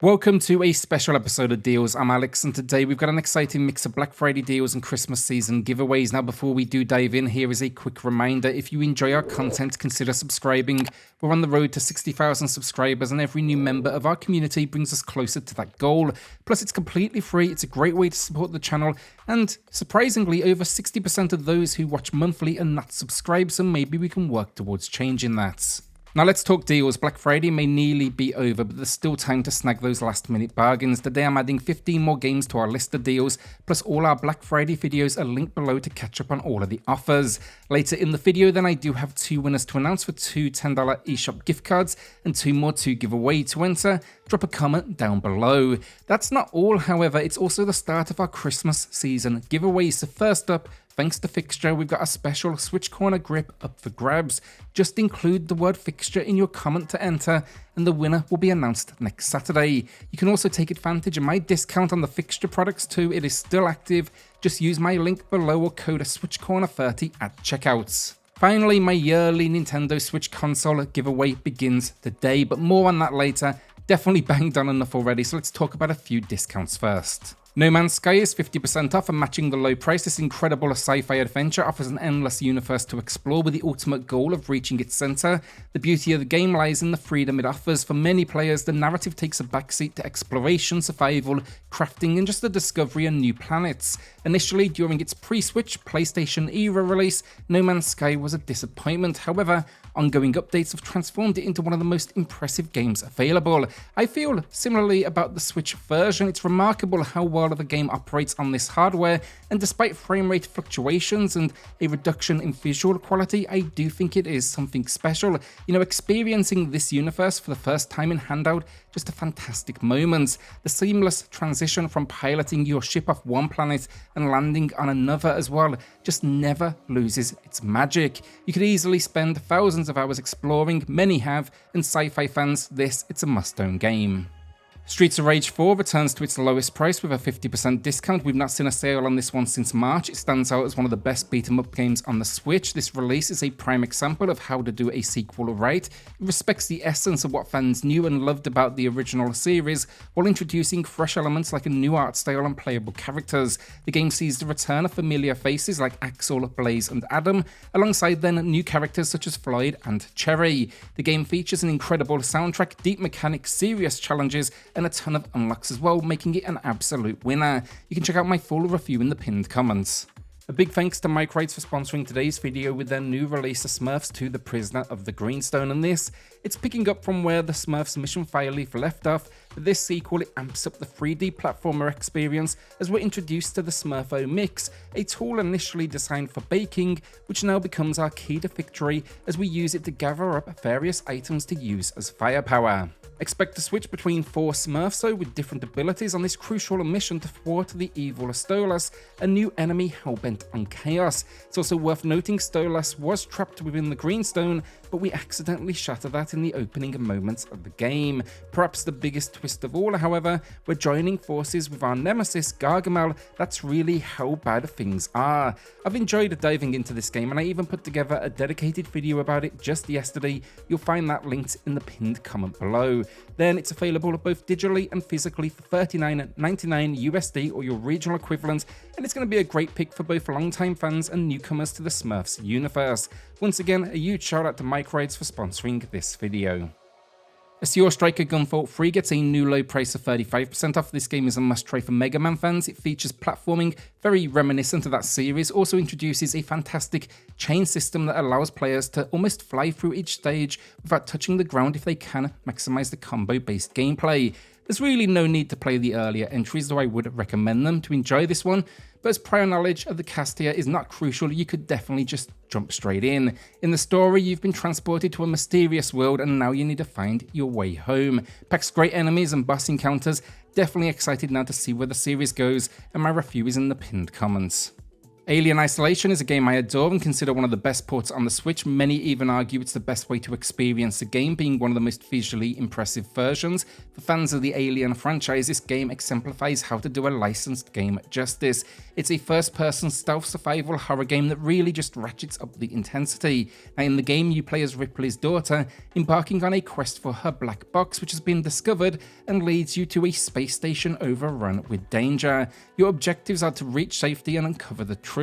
Welcome to a special episode of Deals. I'm Alex, and today we've got an exciting mix of Black Friday deals and Christmas season giveaways. Now, before we do dive in, here is a quick reminder. If you enjoy our content, consider subscribing. We're on the road to 60,000 subscribers, and every new member of our community brings us closer to that goal. Plus, it's completely free. It's a great way to support the channel, and surprisingly, over 60% of those who watch monthly are not subscribed, so maybe we can work towards changing that. Now let's talk deals. Black Friday may nearly be over, but there's still time to snag those last minute bargains. Today I'm adding 15 more games to our list of deals, plus all our Black Friday videos are linked below to catch up on all of the offers. Later in the video then I do have 2 winners to announce for 2 $10 eShop gift cards and 2 more to give away. To enter, drop a comment down below. That's not all, however, it's also the start of our Christmas season giveaways. So first up, thanks to Fixture, we've got a special SwitchCorner grip up for grabs. Just include the word Fixture in your comment to enter, and the winner will be announced next Saturday. You can also take advantage of my discount on the Fixture products too. It is still active. Just use my link below or code SwitchCorner30 at checkout. Finally, my yearly Nintendo Switch console giveaway begins today, but more on that later. Definitely banged on enough already, so let's talk about a few discounts first. No Man's Sky is 50% off, and matching the low price, this incredible sci-fi adventure offers an endless universe to explore with the ultimate goal of reaching its center. The beauty of the game lies in the freedom it offers. For many players, the narrative takes a backseat to exploration, survival, crafting, and just the discovery of new planets. Initially, during its pre-Switch PlayStation era release, No Man's Sky was a disappointment. However, ongoing updates have transformed it into one of the most impressive games available. I feel similarly about the Switch version. It's remarkable how well the game operates on this hardware, and despite frame rate fluctuations and a reduction in visual quality, I do think it is something special. You know, experiencing this universe for the first time in handheld, just a fantastic moment. The seamless transition from piloting your ship off one planet and landing on another as well just never loses its magic. You could easily spend thousands of hours exploring, many have, and sci-fi fans, it's a must-own game. Streets of Rage 4 returns to its lowest price with a 50% discount. We've not seen a sale on this one since March. It stands out as one of the best beat-em-up games on the Switch. This release is a prime example of how to do a sequel right. It respects the essence of what fans knew and loved about the original series, while introducing fresh elements like a new art style and playable characters. The game sees the return of familiar faces like Axel, Blaze, and Adam, alongside then new characters such as Floyd and Cherry. The game features an incredible soundtrack, deep mechanics, serious challenges, and a ton of unlocks as well, making it an absolute winner. You can check out my full review in the pinned comments. A big thanks to Microids for sponsoring today's video with their new release of Smurfs 2: The Prisoner of the Greenstone, and it's picking up from where the Smurfs mission file leaf left off. But this sequel, it amps up the 3D platformer experience as we're introduced to the Smurfo Mix, a tool initially designed for baking, which now becomes our key to victory as we use it to gather up various items to use as firepower. Expect to switch between 4 Smurfs with different abilities on this crucial mission to thwart the evil of Stolas, a new enemy hellbent on chaos. It's also worth noting Stolas was trapped within the Greenstone, but we accidentally shatter that in the opening moments of the game. Perhaps the biggest twist of all, however, we're joining forces with our nemesis Gargamel. That's really how bad things are. I've enjoyed diving into this game, and I even put together a dedicated video about it just yesterday. You'll find that linked in the pinned comment below. Then it's available both digitally and physically for $39.99 USD or your regional equivalent, and it's going to be a great pick for both longtime fans and newcomers to the Smurfs universe. Once again, a huge shout out to Microids for sponsoring this video. Azure Striker Gunvolt 3 gets a new low price of 35% off. This game is a must-try for Mega Man fans. It features platforming, very reminiscent of that series. Also introduces a fantastic chain system that allows players to almost fly through each stage without touching the ground if they can maximize the combo-based gameplay. There's really no need to play the earlier entries, though I would recommend them to enjoy this one. But as prior knowledge of the cast here is not crucial, you could definitely just jump straight in. In the story, you've been transported to a mysterious world and now you need to find your way home. Packs great enemies and boss encounters. Definitely excited now to see where the series goes, and my review is in the pinned comments. Alien Isolation is a game I adore and consider one of the best ports on the Switch. Many even argue it's the best way to experience the game, being one of the most visually impressive versions. For fans of the Alien franchise, this game exemplifies how to do a licensed game justice. It's a first-person stealth survival horror game that really just ratchets up the intensity. Now, in the game, you play as Ripley's daughter, embarking on a quest for her black box, which has been discovered and leads you to a space station overrun with danger. Your objectives are to reach safety and uncover the truth.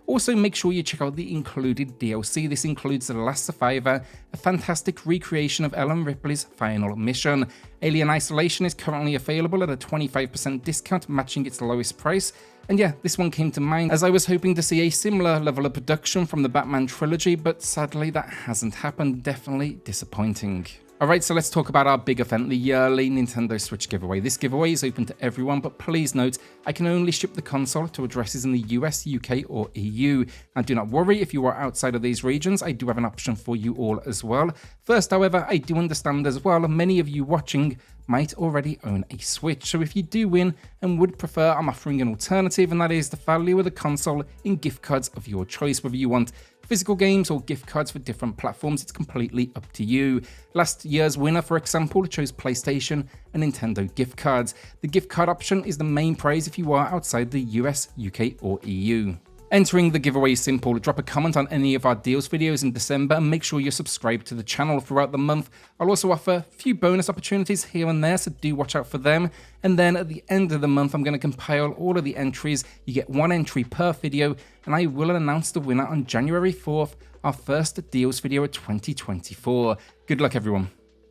Also, make sure you check out the included DLC. This includes The Last Survivor, a fantastic recreation of Ellen Ripley's final mission. Alien Isolation is currently available at a 25% discount, matching its lowest price. And yeah, this one came to mind as I was hoping to see a similar level of production from the Batman trilogy, but sadly that hasn't happened. Definitely disappointing. Alright, so let's talk about our big event, the yearly Nintendo Switch giveaway. This giveaway is open to everyone, but please note, I can only ship the console to addresses in the US, UK or EU. Now do not worry if you are outside of these regions, I do have an option for you all as well. First, however, I do understand as well, many of you watching might already own a Switch, so if you do win and would prefer, I'm offering an alternative, and that is the value of the console in gift cards of your choice. Whether you want physical games or gift cards for different platforms, it's completely up to you. Last year's winner, for example, chose PlayStation and Nintendo gift cards. The gift card option is the main prize if you are outside the US, UK or EU. Entering the giveaway is simple. Drop a comment on any of our deals videos in December and make sure you're subscribed to the channel throughout the month. I'll also offer a few bonus opportunities here and there, so do watch out for them. And then at the end of the month, I'm going to compile all of the entries. You get one entry per video, and I will announce the winner on January 4th, our first deals video of 2024. Good luck, everyone.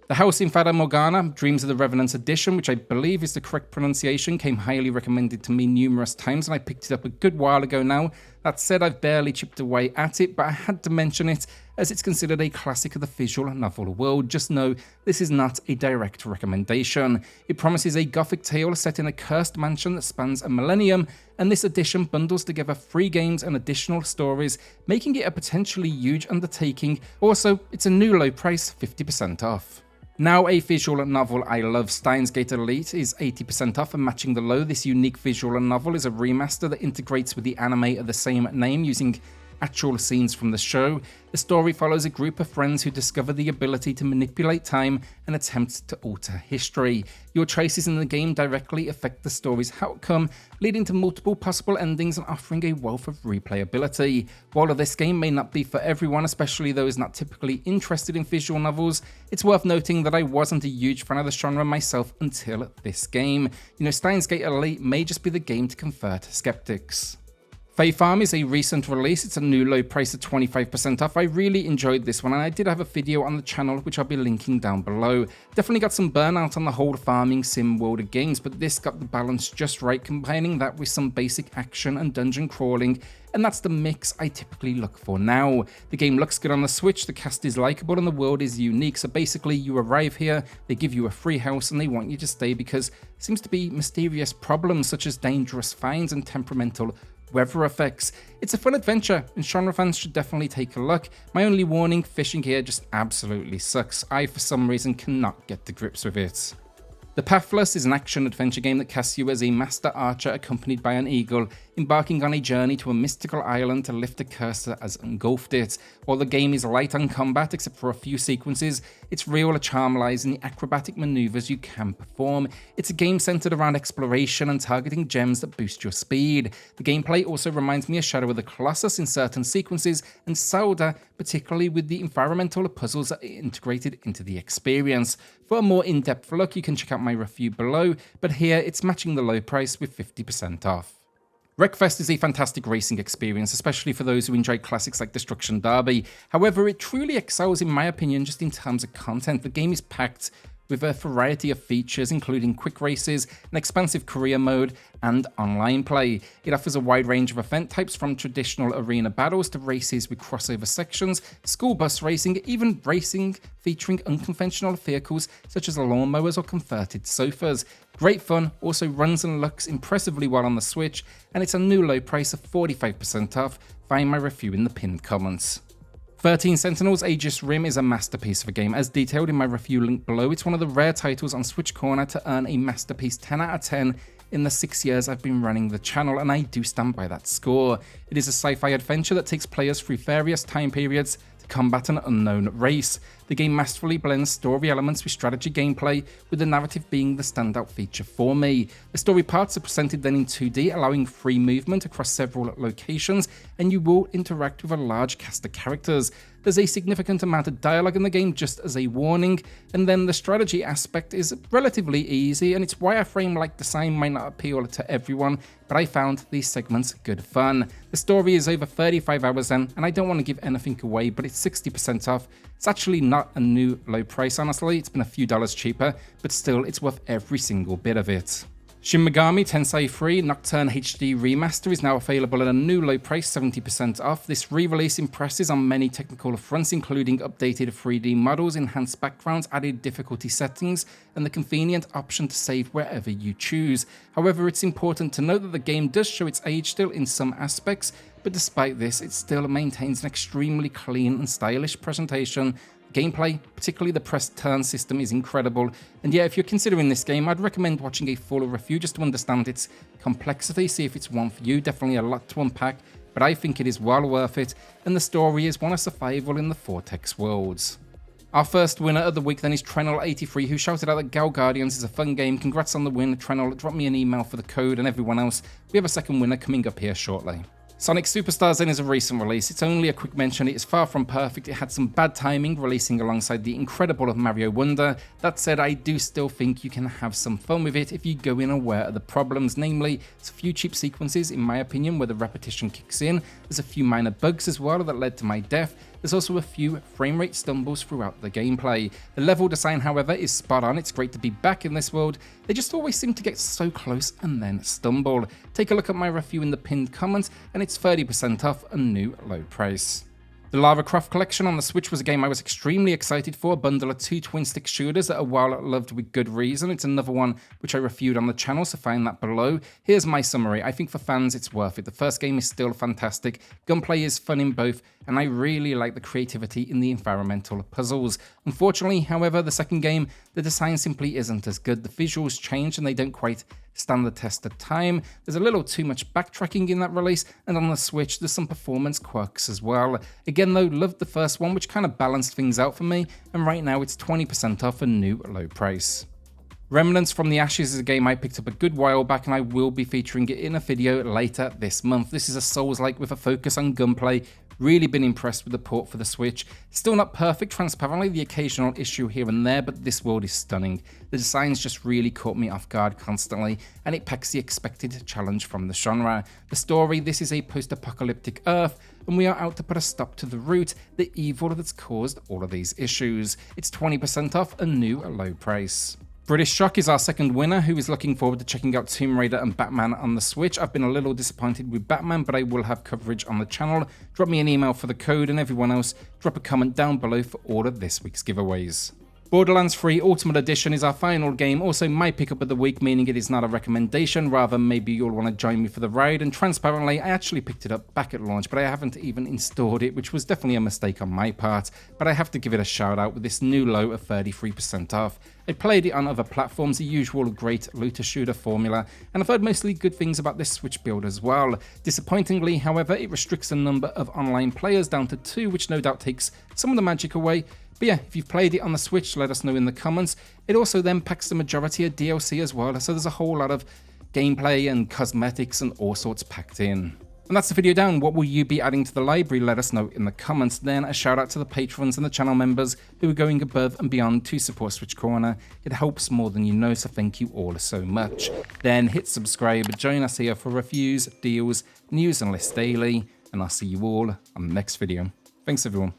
The house in Fata, Morgana, Dreams of the Revenants edition, which I believe is the correct pronunciation, came highly recommended to me numerous times, and I picked it up a good while ago now. That said, I've barely chipped away at it, but I had to mention it as it's considered a classic of the visual novel world. Just know this is not a direct recommendation. It promises a gothic tale set in a cursed mansion that spans a millennium, and this edition bundles together 3 games and additional stories, making it a potentially huge undertaking. Also, it's a new low price, 50% off. Now a visual novel I love, Steins Elite is 80% off and matching the low. This unique visual novel is a remaster that integrates with the anime of the same name using actual scenes from the show. The story follows a group of friends who discover the ability to manipulate time and attempt to alter history. Your choices in the game directly affect the story's outcome, leading to multiple possible endings and offering a wealth of replayability. While this game may not be for everyone, especially those not typically interested in visual novels, it's worth noting that I wasn't a huge fan of the genre myself until this game. You know, Steins Elite may just be the game to convert skeptics. Fae Farm is a recent release. It's a new low price of 25% off. I really enjoyed this one, and I did have a video on the channel which I'll be linking down below. Definitely got some burnout on the whole farming sim world of games, but this got the balance just right, combining that with some basic action and dungeon crawling, and that's the mix I typically look for now. The game looks good on the Switch, the cast is likable, and the world is unique. So basically you arrive here, they give you a free house, and they want you to stay because there seems to be mysterious problems such as dangerous finds and temperamental weather effects. It's a fun adventure, and genre fans should definitely take a look. My only warning, fishing here just absolutely sucks. I, for some reason, cannot get to grips with it. The Pathless is an action-adventure game that casts you as a master archer accompanied by an eagle, embarking on a journey to a mystical island to lift a curse that has engulfed it. While the game is light on combat except for a few sequences, its real charm lies in the acrobatic maneuvers you can perform. It's a game centered around exploration and targeting gems that boost your speed. The gameplay also reminds me of Shadow of the Colossus in certain sequences, and Zelda, particularly with the environmental puzzles that are integrated into the experience. For a more in-depth look, you can check out my review below, but here it's matching the low price with 50% off. Wreckfest is a fantastic racing experience, especially for those who enjoy classics like Destruction Derby. However, it truly excels in my opinion just in terms of content. The game is packed with a variety of features, including quick races, an expansive career mode, and online play. It offers a wide range of event types, from traditional arena battles to races with crossover sections, school bus racing, even racing featuring unconventional vehicles such as lawnmowers or converted sofas. Great fun, also runs and looks impressively well on the Switch, and it's a new low price of 45% off. Find my review in the pinned comments. 13 Sentinels Aegis Rim is a masterpiece of a game. As detailed in my review link below, it's one of the rare titles on SwitchCorner to earn a masterpiece 10 out of 10 in the 6 years I've been running the channel, and I do stand by that score. It is a sci-fi adventure that takes players through various time periods to combat an unknown race. The game masterfully blends story elements with strategy gameplay, with the narrative being the standout feature for me. The story parts are presented then in 2D, allowing free movement across several locations, and you will interact with a large cast of characters. There's a significant amount of dialogue in the game, just as a warning, and then the strategy aspect is relatively easy, and it's why a frame-like design might not appeal to everyone, but I found these segments good fun. The story is over 35 hours in, and I don't want to give anything away, but it's 60% off. It's actually not a new low price, honestly. It's been a few dollars cheaper, but still it's worth every single bit of it. Shin Megami Tensei 3 Nocturne HD Remaster is now available at a new low price, 70% off. This re-release impresses on many technical fronts, including updated 3D models, enhanced backgrounds, added difficulty settings, and the convenient option to save wherever you choose. However, it's important to note that the game does show its age still in some aspects, but despite this, it still maintains an extremely clean and stylish presentation. Gameplay, particularly the press turn system, is incredible, and yeah, if you're considering this game, I'd recommend watching a full review just to understand its complexity, see if it's one for you. Definitely a lot to unpack, but I think it is well worth it, and the story is one of survival in the Vortex worlds. Our first winner of the week then is Trenel83, who shouted out that Gal Guardians is a fun game. Congrats on the win, Trenel. Drop me an email for the code, and everyone else, we have a second winner coming up here shortly. Sonic Superstars then is a recent release. It's only a quick mention, it is far from perfect. It had some bad timing releasing alongside the incredible Mario Wonder. That said, I do still think you can have some fun with it if you go in aware of the problems, namely, there's a few cheap sequences in my opinion where the repetition kicks in. There's a few minor bugs as well that led to my death. There's also a few frame rate stumbles throughout the gameplay. The level design, however, is spot on. It's great to be back in this world. They just always seem to get so close and then stumble. Take a look at my review in the pinned comments, and it's 30% off a new low price. The Lara Croft collection on the Switch was a game I was extremely excited for, a bundle of 2 twin-stick shooters that are well loved with good reason. It's another one which I reviewed on the channel, so find that below. Here's my summary. I think for fans it's worth it. The first game is still fantastic, gunplay is fun in both, and I really like the creativity in the environmental puzzles. Unfortunately, however, the second game, the design simply isn't as good. The visuals change and they don't quite stand the test of time. There's a little too much backtracking in that release, and on the Switch there's some performance quirks as well. Again though, loved the first one, which kind of balanced things out for me, and right now it's 20% off a new low price. Remnants from the Ashes is a game I picked up a good while back, and I will be featuring it in a video later this month. This is a Souls-like with a focus on gunplay. Really been impressed with the port for the Switch. Still not perfect, transparently, the occasional issue here and there, but this world is stunning. The designs just really caught me off guard constantly, and it packs the expected challenge from the genre. The story, this is a post-apocalyptic Earth, and we are out to put a stop to the root, the evil that's caused all of these issues. It's 20% off a new low price. British Shock is our second winner, who is looking forward to checking out Tomb Raider and Batman on the Switch. I've been a little disappointed with Batman, but I will have coverage on the channel. Drop me an email for the code, and everyone else, drop a comment down below for all of this week's giveaways. Borderlands 3 Ultimate Edition is our final game, also my pickup of the week, meaning it is not a recommendation, rather maybe you'll want to join me for the ride, and transparently I actually picked it up back at launch, but I haven't even installed it, which was definitely a mistake on my part, but I have to give it a shout out with this new low of 33% off. I played it on other platforms, the usual great looter shooter formula, and I've heard mostly good things about this Switch build as well. Disappointingly, however, it restricts the number of online players down to 2, which no doubt takes some of the magic away. But yeah, if you've played it on the Switch, let us know in the comments. It also then packs the majority of DLC as well, so there's a whole lot of gameplay and cosmetics and all sorts packed in. And that's the video down. What will you be adding to the library? Let us know in the comments. Then a shout out to the patrons and the channel members who are going above and beyond to support SwitchCorner. It helps more than you know, so thank you all so much. Then hit subscribe, join us here for reviews, deals, news and lists daily, and I'll see you all on the next video. Thanks everyone.